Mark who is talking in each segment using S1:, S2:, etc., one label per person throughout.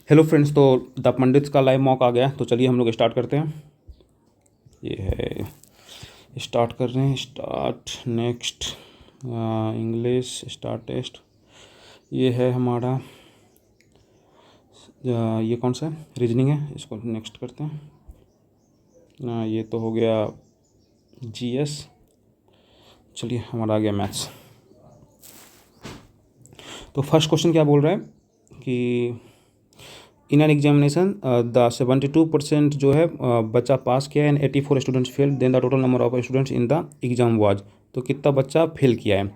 S1: Hello friends, तो the pandits का live mock आ गया, तो चलिए हम लोग स्टार्ट करते हैं। ये है, स्टार्ट कर रहे हैं। Start next English start test. ये है हमारा ये कौन सा है, रीजनिंग है, इसको नेक्स्ट करते हैं। ये तो हो गया जीएस। चलिए हमारा आ गया मैथ्स। तो फर्स्ट क्वेश्चन क्या बोल रहा है कि इन एन एग्जामिनेशन द 72% जो है बच्चा पास किया है and 84 students fail, then the total number of students in the exam was. तो कितना बच्चा फेल किया है,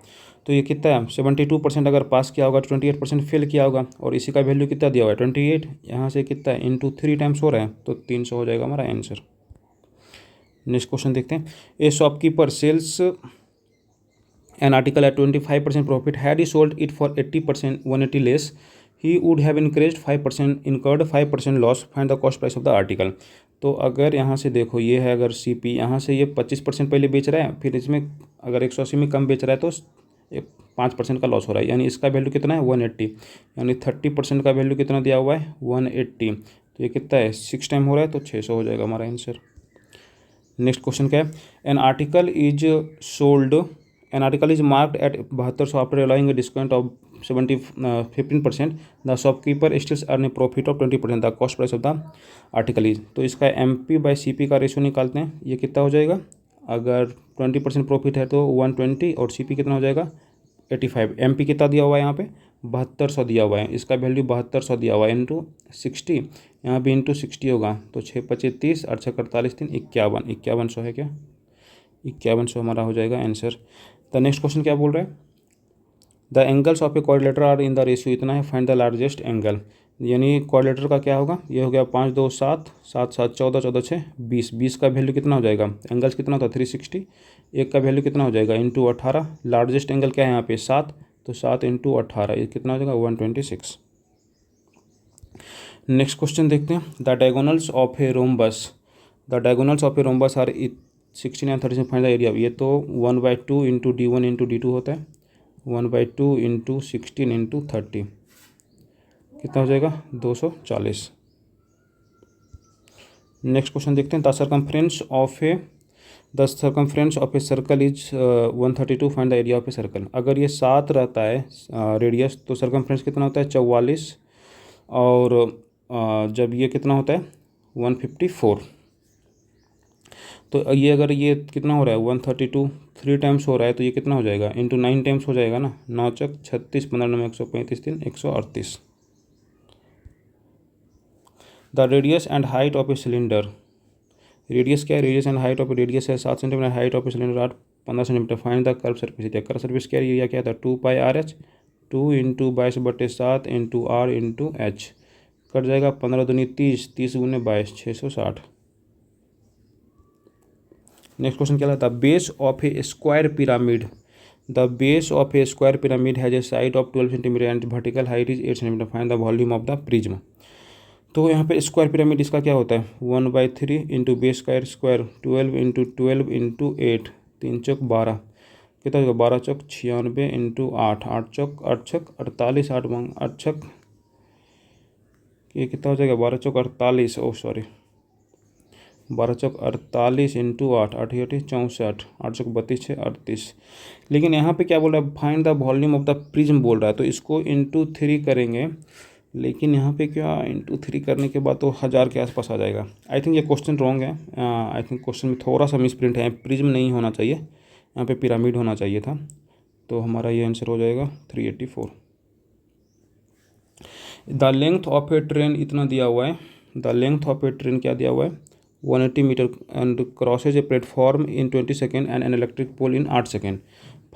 S1: तो ये कितना है 72% अगर पास किया होगा तो 28% फेल किया होगा, और इसी का वैल्यू कितना दिया हुआ है 28। यहाँ से कितना है इंटू 3 टाइम्स हो रहा है, तो 300 हो जाएगा हमारा आंसर। नेक्स्ट क्वेश्चन देखते हैं। A shopkeeper sells an article at 25% profit. Had he sold it for 80%, 180 less, he would have increased 5%, incurred 5% loss. Find the cost price of the article. तो अगर यहाँ से देखो, ये है अगर CP, यहाँ से ये 25% पहले बेच रहा है, फिर इसमें अगर 180 में कम बेच रहा है तो 5% का लॉस हो रहा है, यानी इसका वैल्यू कितना है 180, यानी 30% का वैल्यू कितना दिया हुआ है 180। तो ये कितना है 6 टाइम हो रहा है, तो 600 हो जाएगा हमारा आंसर। नेक्स्ट क्वेश्चन क्या है, an article is sold An article is marked at 7200 after allowing a discount of 15%. The shopkeeper still earn a profit of 20%. The cost price of the article is, तो इसका MP/CP का ratio निकालते हैं। ये कितना हो जाएगा, अगर 20% प्रॉफिट है तो 120 और CP कितना हो जाएगा 85। MP कितना दिया हुआ है यहाँ पे 7200 दिया हुआ है, इसका वैल्यू 7200 दिया हुआ है इंटू 60, यहाँ भी इंटू 60 होगा, तो 6×25 = 6 × 48 = 51, 5100 है क्या, 5100 हमारा हो जाएगा आंसर। द नेक्स्ट क्वेश्चन क्या बोल रहा है, the angles of a quadrilateral are in the ratio इतना है, फाइंड द लार्जेस्ट एंगल। यानी क्वाड्रिलेटर का क्या होगा, ये हो गया 5 2 7 7 7 14 14 6 20, 20 का वैल्यू कितना हो जाएगा, एंगल्स कितना होता है 360, एक का वैल्यू कितना हो जाएगा इंटू 18। लार्जेस्ट एंगल क्या है यहाँ पे 7, तो 7 इंटू 18 ये कितना हो जाएगा 126। नेक्स्ट क्वेश्चन देखते हैं। The diagonals of a rhombus, the diagonals of a rhombus are 16 and 30 find the area. ये तो 1/2 इंटू D1 इंटू D2 होता है, 1/2 इंटू 16 इंटू 30 कितना हो जाएगा 240। नेक्स्ट क्वेश्चन देखते हैं। The circumference of a circle is 132, find the area of a circle. अगर ये 7 रहता है रेडियस, तो सर्कमफ्रेंस कितना होता है 44, और जब ये कितना होता है 154, तो ये अगर ये कितना हो रहा है 132 3 टाइम्स हो रहा है, तो ये कितना हो जाएगा इंटू 9 टाइम्स हो जाएगा ना, 9 × 36 15 9 135 3 138। The radius and height of a cylinder, radius क्या है, radius and height of A radius है 7 centimetre, height of a cylinder 15 centimetre. Find the curve surface area. Curve surface क्या एरिया क्या था 2πRH, 2 into 22/7 into R into H, cut जाएगा 15 दूनी 30, 30 × 22 660। Next question क्या था, the base of A square pyramid, the base of A square pyramid has a side of 12 centimetre and vertical height is 8 centimetre. Find the volume of the prism. तो यहाँ पे square pyramid इसका क्या होता है 1/3 into base square square 12 into 12 into 8, 3 चौक 12 कितना होगा 12 चौक 96 into 8, 8 चौक 8 छक 48, 8 छक ये कितना हो जाएगा 12 चौक 48, ओ सॉरी 12 चौक 48 इंटू 8, 8 64, 8 चौक 32 6 38। लेकिन यहाँ पे क्या बोल रहा है find the volume of the prism बोल रहा है, तो इसको इंटू 3 करेंगे, लेकिन यहाँ पे क्या इंटू 3 करने के बाद तो 1000 के आसपास आ जाएगा। आई थिंक ये क्वेश्चन रॉन्ग है, आई थिंक क्वेश्चन में थोड़ा सा मिसप्रिंट है, प्रिज्म नहीं होना चाहिए, यहाँ पे पिरामिड होना चाहिए था, तो हमारा ये आंसर हो जाएगा 384। The length of a train इतना दिया हुआ है, the length of a train क्या दिया हुआ है 180 metre and crosses a platform in 20 second and an electric pole in 8 second.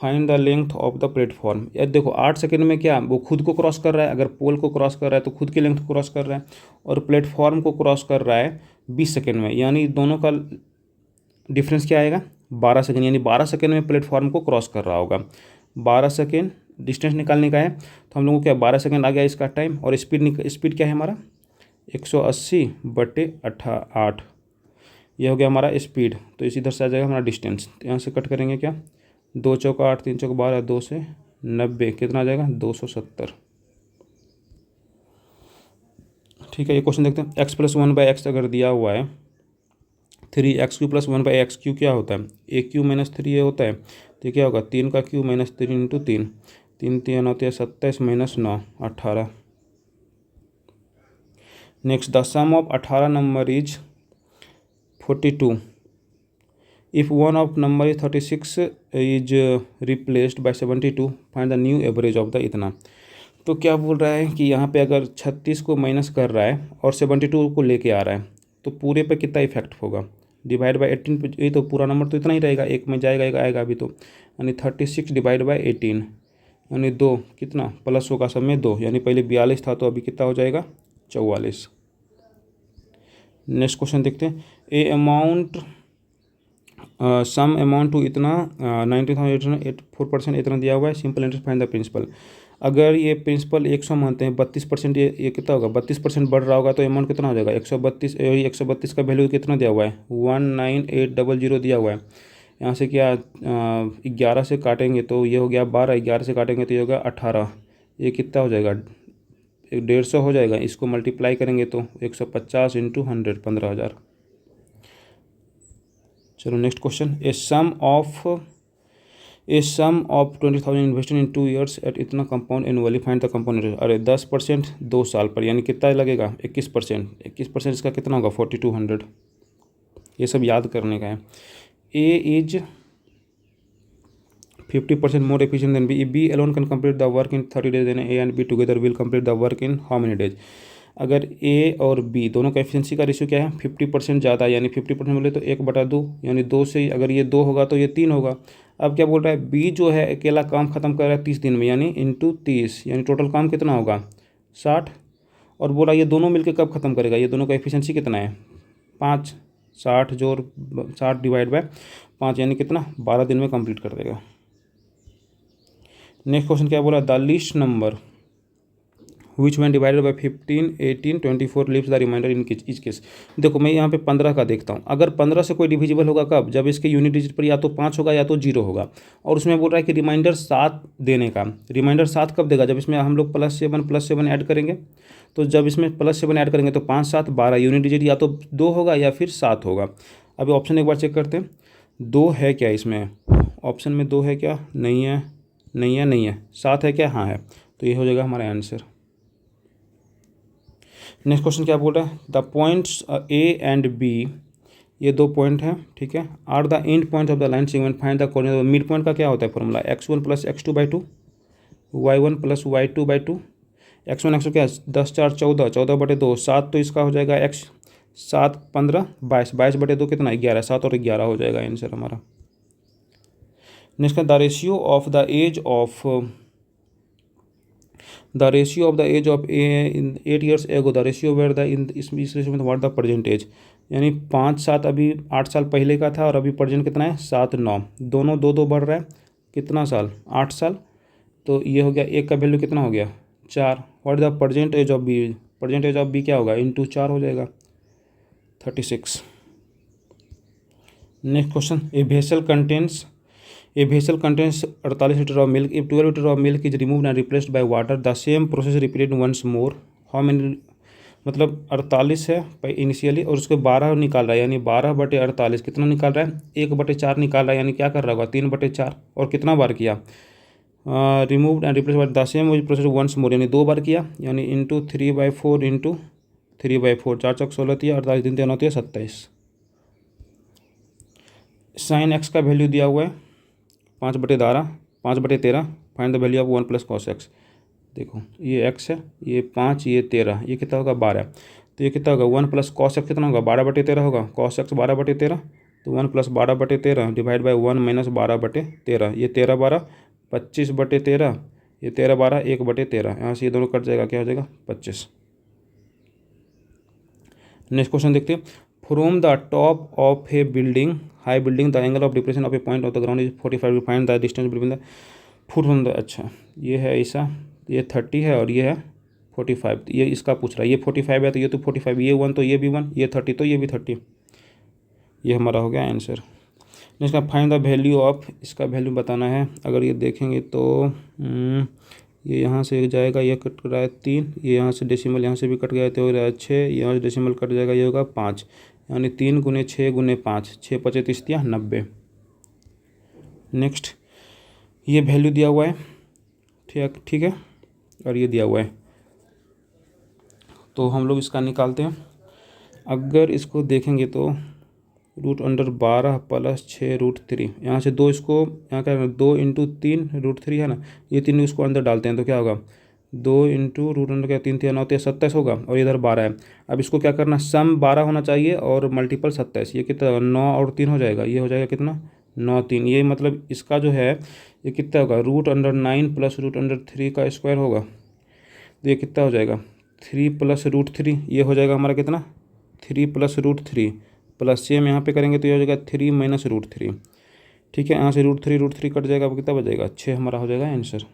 S1: Find the length of the platform. यार देखो 8 सेकेंड में क्या वो खुद को क्रॉस कर रहा है, अगर पोल को क्रॉस कर रहा है तो खुद की लेंथ को क्रॉस कर रहा है, और प्लेटफॉर्म को क्रॉस कर रहा है 20 सेकेंड में, यानी दोनों का डिफरेंस क्या आएगा 12 सेकेंड, यानी 12 सेकेंड में प्लेटफॉर्म को क्रॉस कर रहा होगा। 12 सेकेंड डिस्टेंस निकालने का है, तो हम लोगों को क्या 12 सेकेंड आ गया इसका टाइम, और स्पीड क्या है हमारा 180/8, यह हो गया हमारा स्पीड, तो इसी इधर से आ जाएगा हमारा डिस्टेंस। तो यहाँ से कट करेंगे क्या 2 चौक 8 3 चौक 12, 2 से 90 कितना आ जाएगा 270। ठीक है, ये क्वेश्चन देखते हैं। X plus one by x अगर दिया हुआ है 3x³ plus one by x Q क्या होता है, AQ माइनस 3 ये होता है, तो ये क्या होगा 3 का क्यू माइनस 3 इंटू 3, 3 3 होते हैं 27 minus 9 18। Next, the sum of 18 number is 42 if one of number is 36 is replaced by 72 find the new average of the इतना। तो क्या बोल रहा है कि यहाँ पे अगर 36 को माइनस कर रहा है और 72 को लेके आ रहा है तो पूरे पे कितना इफेक्ट होगा, डिवाइड बाय 18 पे, ये तो पूरा नंबर तो इतना ही रहेगा, एक में जाएगा एक आएगा अभी तो, यानी 36 डिवाइड बाय 18 यानी 2 कितना प्लस होगा सब में 2, यानी पहले 42 था तो अभी कितना हो जाएगा 44। नेक्स्ट क्वेश्चन देखते हैं। A amount sum amount to इतना 19,804% इतना दिया हुआ है, simple interest find the principal. अगर ये प्रिंसिपल 100 मानते हैं 32% ये कितना होगा 32% बढ़ रहा होगा तो अमाउंट कितना हो जाएगा 132। 132 का वैल्यू कितना दिया हुआ है 19800 दिया हुआ है। यहाँ से क्या 11 से काटेंगे तो ये हो गया 12, 11 से काटेंगे तो ये होगा 18, ये कितना हो जाएगा 150 हो जाएगा। इसको मल्टीप्लाई करेंगे तो 150 इंटू 100 15,000। चलो next question. A sum of 20,000 invested in 2 years at इतना compound annually find the compound interest. अरे 10% 2 साल पर यानी कितना लगेगा 21%। इसका कितना होगा 4200। ये सब याद करने का है। A is 50% more efficient than B. B alone can complete the work in 30 days, then A and B together will complete the work in how many days. अगर ए और बी दोनों का एफिशिएंसी का रेशियो क्या है 50% ज़्यादा, यानी 50% बोले तो 1/2, यानी 2 से अगर ये 2 होगा तो ये 3 होगा। अब क्या बोल रहा है बी जो है अकेला काम ख़त्म कर रहा है 30 दिन में, यानी इंटू 30, यानी टोटल काम कितना होगा 60। और बोला ये दोनों मिलकर कब ख़त्म करेगा, ये दोनों का एफिशिएंसी कितना है 5, 60 जोड़ 60 डिवाइड बाय 5 यानी कितना 12 दिन में कंप्लीट कर देगा। नेक्स्ट क्वेश्चन क्या बोला, the least number which when divided by 15 18 24 leaves the remainder in each case. देखो मैं यहाँ पे 15 का देखता हूँ, अगर 15 से कोई डिविजिबल होगा कब, जब इसके यूनिट डिजिट पर या तो 5 होगा या तो 0 होगा। और उसमें बोल रहा है कि रिमाइंडर 7 देने का। रिमाइंडर 7 कब देगा, जब इसमें हम लोग +7 ऐड करेंगे। तो जब इसमें +7 ऐड करेंगे तो 5 7 12, यूनिट डिजिट या तो 2 होगा या फिर 7 होगा। अभी ऑप्शन एक बार चेक करते हैं, 2 है क्या इसमें, ऑप्शन में 2 है क्या, नहीं है, नहीं है, नहीं है। 7 है क्या, हाँ है, तो ये हो जाएगा हमारा आंसर। नेक्स्ट क्वेश्चन क्या बोल रहा है, the points A and B, ये 2 पॉइंट हैं, ठीक है, are the end point of the line segment find the coordinate. Mid point का क्या होता है formula, x1 + x2/2, y1 + y2/2। x1 x2 क्या 10 4 14, 14/2, 7 तो इसका हो जाएगा x, 7 15 22, 22/2 कितना 11, 7 और 11 हो जाएगा आंसर हमारा। Next the ratio of the age of A in 8 years ago, the ratio where the in इस रेशियो में व्हाट द प्रेजेंट एज, यानी 5 7 अभी 8 साल पहले का था और अभी प्रेजेंट कितना है 7 9, दोनों 2 2 बढ़ रहा है, कितना साल 8 साल। तो ये हो गया, एक का वैल्यू कितना हो गया 4, what the present age of B, present age of B क्या होगा इंटू 4 हो जाएगा 36। Next question, a vessel contains 48 litre of milk, if 12 litre of milk is removed and replaced by water the same process repeated once more how many. मतलब 48 है initially और उसके 12 निकाल रहा है, यानी 12/48 कितना निकाल रहा है 1/4 निकाल रहा है, यानी क्या कर रहा होगा 3/4। और कितना बार किया removed and replace by the same process once more, यानी 2 बार किया, यानी इंटू 3/4 इंटू 3/4, 4 चौक 16 दिया, 48 दिन 3 होती है 27। साइन एक्स का वैल्यू दिया हुआ है 5/13, 5/13 find the value of 1 + cos x। देखो ये x है, ये 5, ये 13, ये कितना होगा 12, तो ये कितना होगा 1 + cos x कितना होगा 12/13 होगा, cos x 12/13, तो 1 + 12/13 डिवाइड बाई 1 - 12/13, ये 13 12 25/13, ये 13 12 1/13, यहाँ से ये दोनों कट जाएगा, क्या हो जाएगा 25। नेक्स्ट क्वेश्चन देखते हैं, from the top of A building high building the angle of depression of A point of the ground is 45, find the distance between the foot from the. अच्छा ये है ऐसा, ये 30 है और ये है 45, तो ये इसका पूछ रहा है, ये 45 है तो ये तो 45, ये 1 तो ये भी 1, ये 30 तो ये भी 30, ये हमारा हो गया आंसर। इसका फाइंड द वैल्यू ऑफ, इसका वैल्यू बताना है। अगर ये देखेंगे तो ये यहाँ से जाएगा, ये कट रहा है 3, ये यहाँ से डेसिमल यहाँ से भी कट गया तो हो रहा है 6, यहाँ से डेसिमल कट जाएगा, ये होगा 5, यानी 3 गुने 6 गुने 5, 6 पचे 30 90। नेक्स्ट ये वैल्यू दिया हुआ है, ठीक है, और ये दिया हुआ है, तो हम लोग इसका निकालते हैं। अगर इसको देखेंगे तो √12 + 6 √3, यहाँ से 2 इसको यहाँ क्या 2 × 3 √3 है ना, ये 3 इसको अंदर डालते हैं तो क्या होगा 2 × √3 क्या 3 3 9 27 होगा, और इधर 12 है। अब इसको क्या करना, सम 12 होना चाहिए और मल्टीपल 27, ये कितना 9 और 3 हो जाएगा, ये हो जाएगा कितना 9 3, ये मतलब इसका जो है ये कितना होगा √9 + √3 का स्क्वायर होगा, तो ये कितना हो जाएगा 3 + √3, ये हो जाएगा हमारा कितना 3 + √3 प्लस सेम यहाँ पे करेंगे तो ये हो जाएगा 3 - √3, ठीक है। यहाँ से √3 कट जाएगा, अब कितना बचेगा 6 हमारा हो जाएगा answer.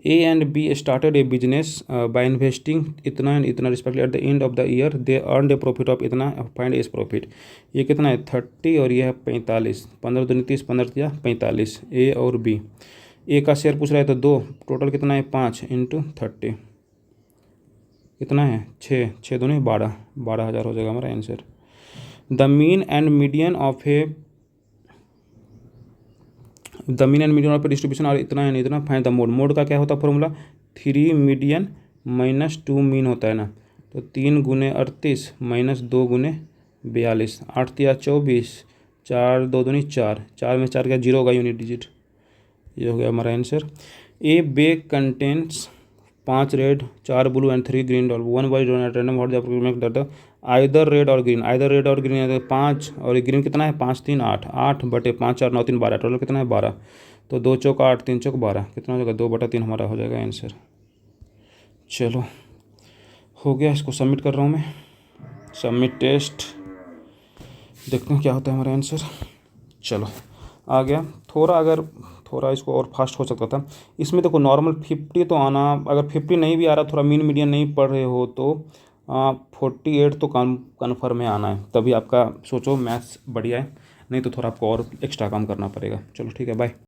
S1: A and B started a business by investing इतना एंड इतना respectively, at the end of the year they earned A profit of इतना, फाइंड एज प्रॉफिट। ये कितना है 30 और ये है 45, 15 दूनी 30, 15 45, ए और बी। ए का शेयर पूछ रहा है तो 2, टोटल कितना है 5 × 30 कितना है 6, 6 दूनी 12, 12,000 हो जाएगा हमारा answer. The mean and median of distribution और इतना है इतना, फाइंड द मोड। मोड का क्या होता है फॉर्मूला 3 मीडियन - 2 मीन होता है ना, तो 3 गुने 38 - 2 गुने 42, 8 × 24, 4 2 दूनी 4, 4 में 4 का 0 होगा यूनिट डिजिट, ये हो गया हमारा answer. A bag contents 5 red 4 blue and 3 green doll, 1 by drawn at random, what the make that either red or green, either red or green 5 or green कितना है 5 3 8, 8 बटे 5 4 9 3 12, टोटल कितना है 12, तो 2 चौक 8 3 चौक 12, कितना हो जाएगा 2/3 हमारा हो जाएगा आंसर। चलो हो गया, इसको सबमिट कर रहा हूँ मैं, सबमिट टेस्ट, देखते हैं क्या होता है हमारा आंसर। चलो आ गया, थोड़ा इसको और फास्ट हो सकता था। इसमें देखो नॉर्मल 50 तो आना, अगर 50 नहीं भी आ रहा, थोड़ा मीन मीडियन नहीं पढ़ रहे हो तो 48 तो कन्फर्म है आना है, तभी आपका सोचो मैथ्स बढ़िया है, नहीं तो थोड़ा आपको और एक्स्ट्रा काम करना पड़ेगा। चलो ठीक है, बाय।